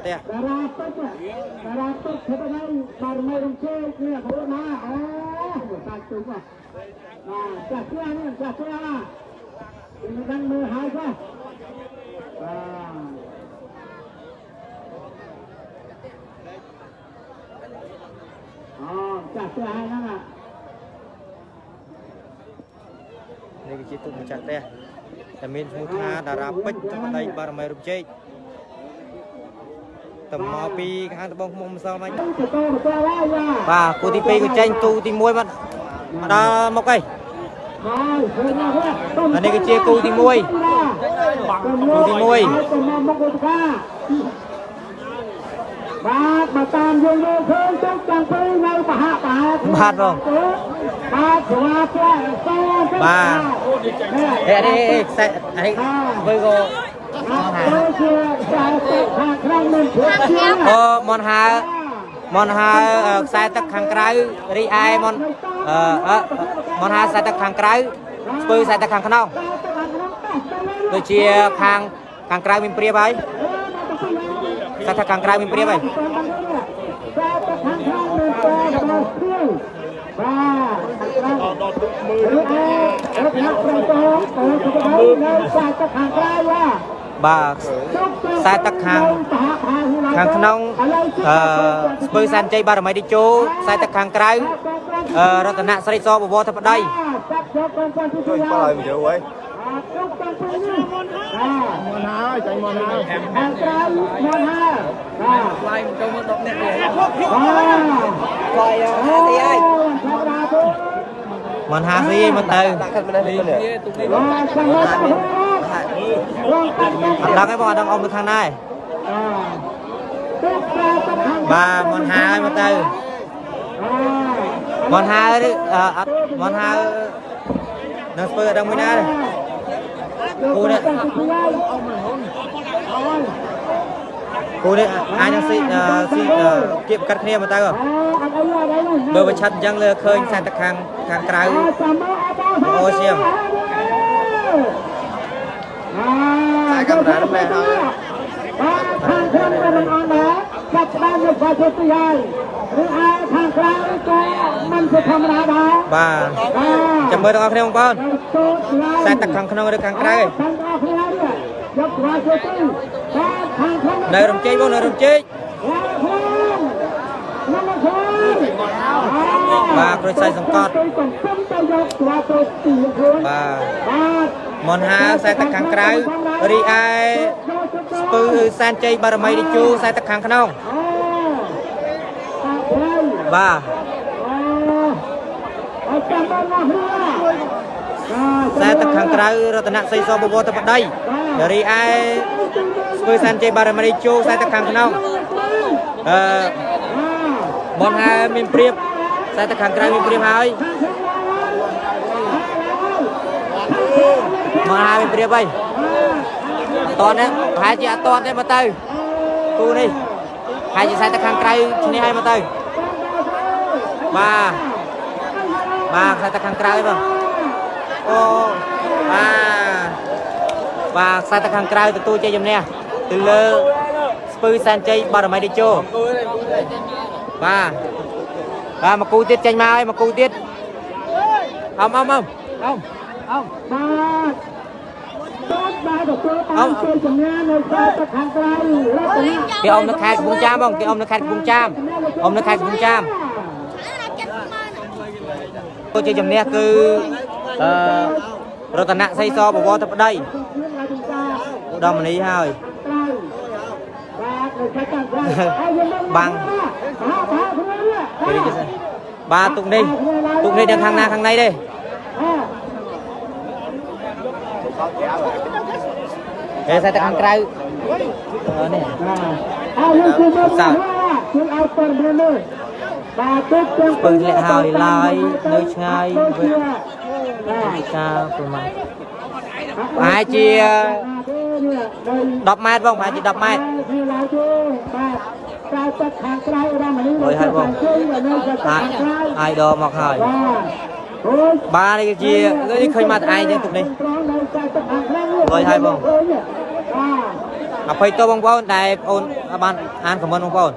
Tè. Đây cái chiếc tụng chặt tè. Tầm miền Phú Tha đã ra bích trong đây bà mày rụp chết. Tầm mò pi khang bông mông sao anh. Và cô tí pi của tranh tu tí muôi mà đã một cây. Và đây cái chia cô tí muôi. Cô tí muôi. Bát rồi. Ba. Đây đây đây với cô. Món hà sai tắc hàng trái ri ai món hà sai tắc hàng trái spư sai tắc hàng khăn tôi chia hàng trái mình pria bay sai tắc hàng trái mình pria bay bà sai tắc hàng nông spư san chay bà mày đi chỗ sai tắc hàng trái rồi tận nạn sai so bộ thật đây món hà gì mà từ đang cái bọn đang ôm được thằng này bà món hà mà từ món hà đang spơi ở đông bên này cô đấy ai đang xịt kiệm cắt kia mà ta rồi bờ bên chân chẳng là khơi sang tắc hàng trái ô xiêm sai cầm ra lúc này thôi bà chăm bơi đâu không con sai tắc hàng không được hàng trái nơi đồng chí vô nơi đồng chí bà rồi sai sòng cọt bà món hà sai tắc hàng trái ri ai spư san chay bà mày đi chu sai tắc hàng không bà sai tắc hàng trái rồi tận nạn xây so bộ tập đây ri ai spư san chay bà mày đi chu sai tắc hàng không món hà mình priệp sai tắc hàng trái mình priệp hơi món hà mình priệp ơi toàn đấy hai chị toàn đấy mà từ tu đi hai chị sai tắc hàng trái này hai mà từ ba sai tắc hàng trái vâng ô ba sai tắc hàng trái từ tôi chơi giùm nè từ lơ spư san chay bà mày đi chô ba mà cu tiết tranh mai mà cu tiết ông cái ông nó khai bung cham không cái ông nó khai bung cham tôi chơi chùm nè cứ rồi tận nạn xây so bộ tập đây đâu mà đi thôi bằng ba tụng đi đừng hàng này đi để sai tắc hàng trái nè sao bừng lẹ hào đi lại nơi ngay cha của mình ai chia đập mét không phải chỉ đập mét rồi hai vòng ai đồ mặc hỏi ba đi chia cái khơi mặt ai trên tục đi rồi hai vòng ភ័យតបងប្អូនដែលបងបានអានខមមិនបងប្អូន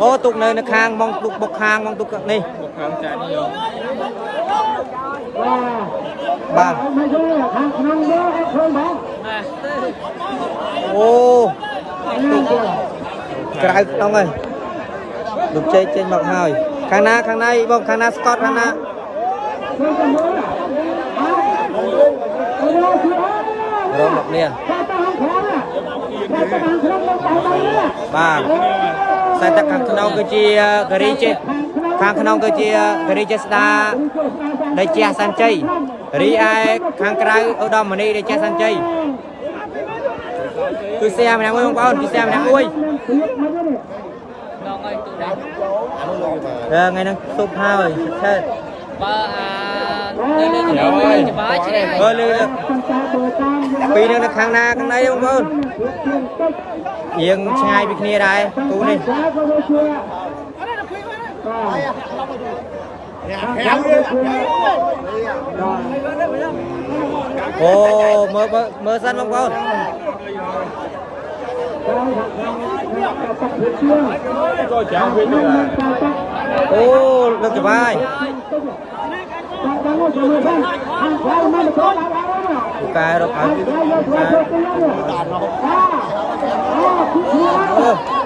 អូទុកនៅខាងមកទុកបុកខាងមកទុកនេះបុកខាងចានេះយកបាទខាងក្នុងយកឲ្យឃើញបងអូក្រៅក្នុងហើយលោកចេញមកហើយខាងណាខាងណៃបងខាងណាស្កតខាងណារងមកនេះបាទខ្សែទឹកខាងក្នុងគឺជាការីចេខាងក្នុងគឺជាការីចេស្ដាដែលជាសាន់ជ័យរីឯខាងក្រៅឧត្តមមនីដែលជាសាន់ជ័យគឺសៀម្នាក់មួយបងប្អូនគឺសៀម្នាក់មួយថ្ងៃហ្នឹងសុបហើយឆេតបើលើច្បាស់ឆ្នេះបើលើពីនឹងនៅខាងណាខាងណៃបងប្អូនយើងឆ្ងាយពីគ្នាដែរគូនេះអូមើលសិនបងប្អូនអូលើកច្បាយកែរកឲ្យ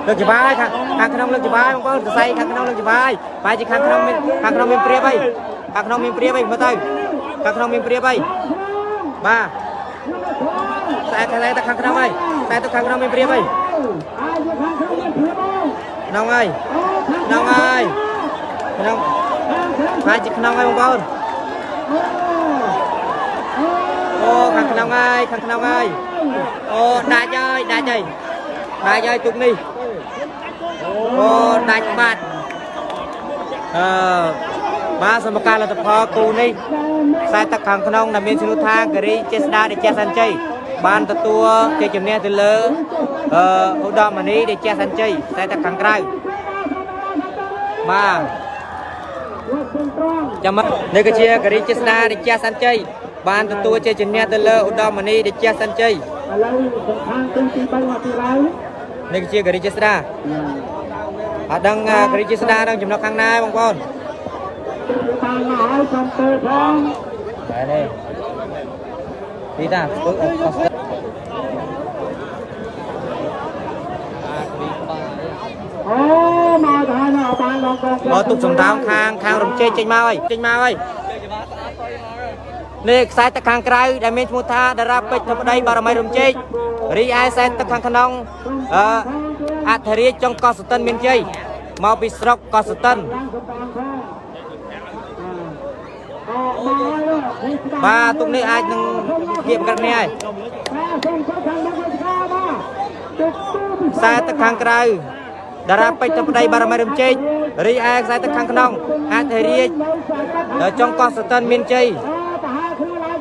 លើកច្បាយខាងក្នុងលើកច្បាយបងប្អូនសរសៃខាងក្នុងលើកច្បាយបែរជាខាងក្នុងមានព្រាបអីខាងក្នុងមានព្រាបអីមើលទៅខាងក្នុងមានព្រាបអីបាទតែតែខាងក្នុងអីតែទៅខាងក្នុងមានព្រាបអីក្នុងហើយក្នុងបែរជាក្នុងហើយបងប្អូនអូខាងក្នុងហើយអូដាច់ហើយទុកនេះអូដាច់បាត់បាទសម្រាប់ការលទ្ធផលគូនេះខ្សែទឹកខាងក្នុងដែលមានឈ្មោះថាការីចេស្ដាដែលជាសាន់ជ័យបានទទួលជ័យជំនះទៅលើឧត្តមមនីដែលជាសាន់ជ័យខ្សែទឹកខាងក្រៅបាទចាំនេះគឺជាការីចេស្ដាដែលជាសាន់ជ័យបានទទួលជ័យជំនះទៅលើឧត្តមមនីដែលជាសាន់ជ័យឥឡូវសំខាន់ទី3មកទីឡើយនេះគឺជាការីចេស្ដាអត់ដឹងការីចេស្ដានឹងចំណុចខាងណាបងប្អូនតាមមកឲ្យសំពើផងបែរនេះទីតាធ្វើអត់ស្ទើរអូមកទៅហើយមកបានដល់កងទុកសំដៅខាងរំជែកចេញមកហើយនេះខ្សែទឹកខាងក្រៅដែលមានឈ្មោះថាតារាពេជ្រធម្មដីបារមីរំជែករីឯខ្សែទឹកខាងក្នុងអធិរាជចុងកោះសតិនមានជ័យមកពីស្រុកកោះសតិនបាទទុកនេះអាចនឹងគៀបកាត់នេះហើយខ្សែទឹកខាងក្រៅតារាពេជ្រធម្មដីបារមីរំជែករីឯខ្សែទឹកខាងក្នុងអធិរាជចុងកោះសតិនមានជ័យ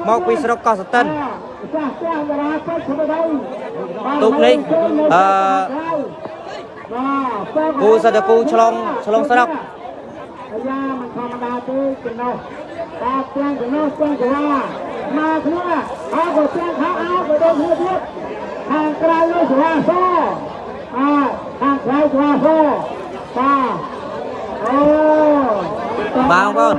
មកពីស្រុកកោះសតិនទុកនេះគូសតគូឆ្លងស្រុកអាយ៉ាមិនធម្មតាទេចំណុះតាទាំងចំណុះទាំងកលាមកគ្នាអើក៏ទាំងខាងអើក៏ដូចគ្នាទៀតខាងក្រៅនោះស្វាសខាងក្រៅស្វាសបាទអូបងប្អូន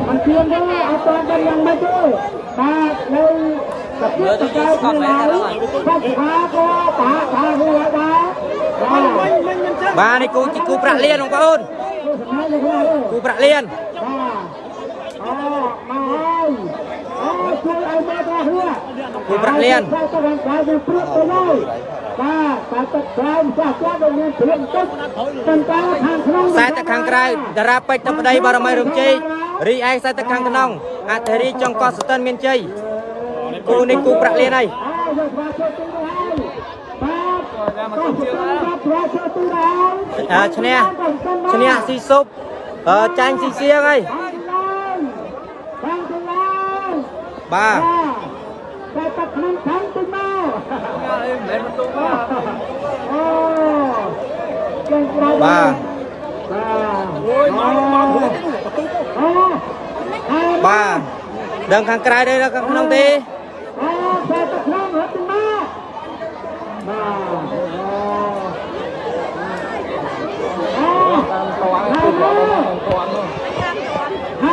มันเพียงទេអត់តតែយ៉ាងម៉េចទេបាទនៅប្រទេសតកែខ្លួនហើយគាត់ថាក៏បាហួរដែរបាទនេះគូប្រាក់លៀនបងប្អូនគូប្រាក់លៀនគូប្រាក់លៀនខ្សែទឹកខាងក្រៅតារាពេជ្រធម្មដីបារមីរំជ័យរីឯខ្សែទឹកខាងក្នុងអធិរាជចុងកោះសតិនមានជ័យគូនេះគូប្រាក់លៀនហើយឈ្នះស៊ីស៊ុបចាញ់ស៊ីសៀងហើយបាទតែទឹកក្នុងខាងទៅមកមិនបន្ទុកមកបាទបាទដឹងខាងក្រៅទេខាងក្នុងទេតែទឹកក្នុងរត់ទៅមក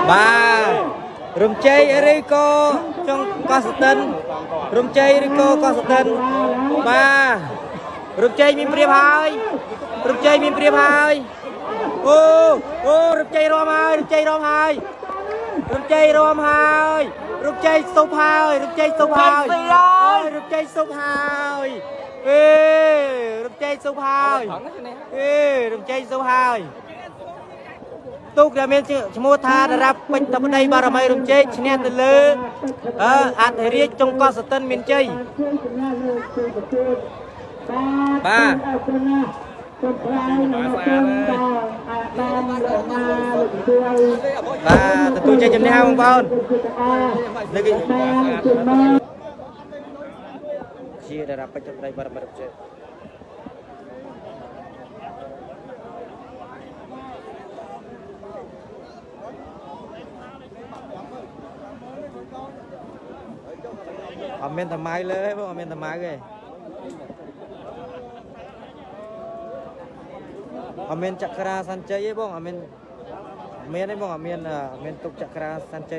ba rùm chơi rồi cô trong có sự tin rùm chơi rồi cô có sự tin ba rùm chơi mình priệp hơi rùm chơi mình priệp hơi ô rùm chơi rom hơi rùm chơi rom hơi rùm chơi rom hơi rùm chơi sụp hơi rùm chơi sụp hơi rùm chơi sụp hơi rùm chơi sụp hơi rùm chơi sụp hơi tục đã miền mua tha đãรับbên tập đây bà làm ai rùm chơi chén từ lư ăn thì riết trong con sợi tân miền chơi ba tôi chơi chấm nhau không con chia đãรับbên tập đây bà làm ai rùm chơi AminทำไมเลยพวกAminทำไมเลยAmin จักราสันใจพวกAminได้พวกAmin ตุกจักราสันใจ